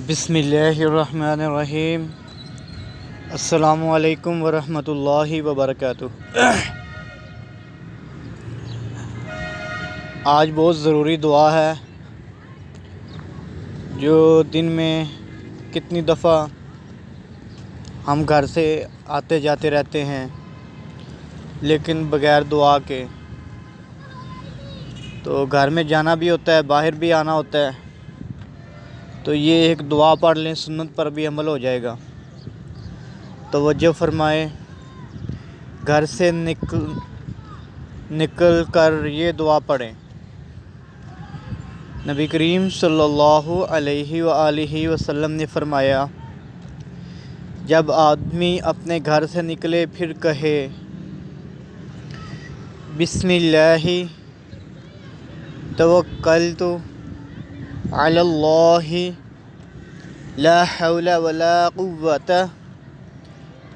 بسم اللہ الرحمن الرحیم۔ السلام علیکم ورحمۃ اللہ وبرکاتہ۔ آج بہت ضروری دعا ہے جو دن میں کتنی دفعہ ہم گھر سے آتے جاتے رہتے ہیں لیکن بغیر دعا کے، تو گھر میں جانا بھی ہوتا ہے، باہر بھی آنا ہوتا ہے، تو یہ ایک دعا پڑھ لیں، سنت پر بھی عمل ہو جائے گا۔ توجہ فرمائیں، گھر سے نکل کر یہ دعا پڑھیں۔ نبی کریم صلی اللہ علیہ وآلہ وسلم نے فرمایا، جب آدمی اپنے گھر سے نکلے پھر کہے بسم اللہ توکلت علی اللہ لا حول ولا قوت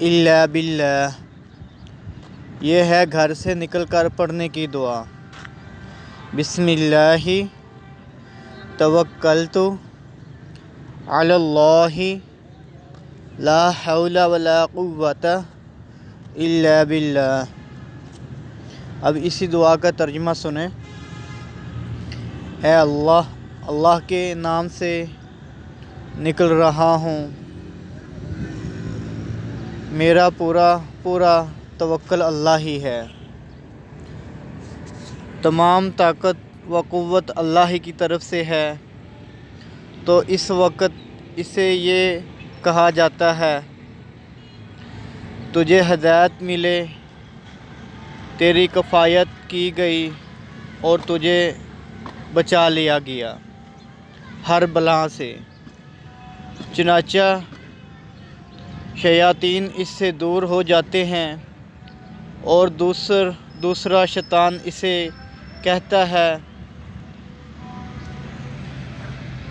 الا باللہ، یہ ہے گھر سے نکل کر پڑھنے کی دعا۔ بسم اللہ توکلت علی اللہ لا حول ولا قوت الا باللہ۔ اب اسی دعا کا ترجمہ سنیں۔ اے اللہ، اللہ کے نام سے نکل رہا ہوں، میرا پورا توکل اللہ ہی ہے، تمام طاقت و قوت اللہ ہی کی طرف سے ہے۔ تو اس وقت اسے یہ کہا جاتا ہے، تجھے ہدایت ملے، تیری کفایت کی گئی اور تجھے بچا لیا گیا ہر بلا سے، چنانچہ شیاطین اس سے دور ہو جاتے ہیں، اور دوسرا شیطان اسے کہتا ہے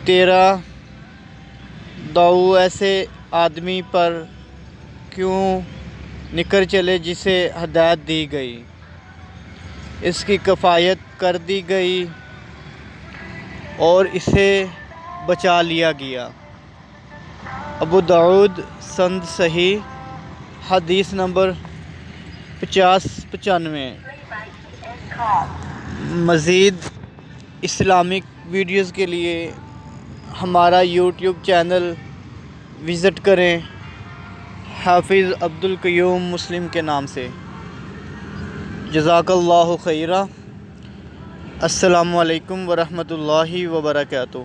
تیرا داؤ ایسے آدمی پر کیوں نکل چلے جسے ہدایت دی گئی، اس کی کفایت کر دی گئی اور اسے بچا لیا گیا۔ ابو داؤد سند صحیح، حدیث نمبر 5095۔ مزید اسلامک ویڈیوز کے لیے ہمارا یوٹیوب چینل وزٹ کریں، حافظ عبدالقیوم مسلم کے نام سے۔ جزاک اللہ خیرہ۔ السلام علیکم ورحمۃ اللہ وبرکاتہ۔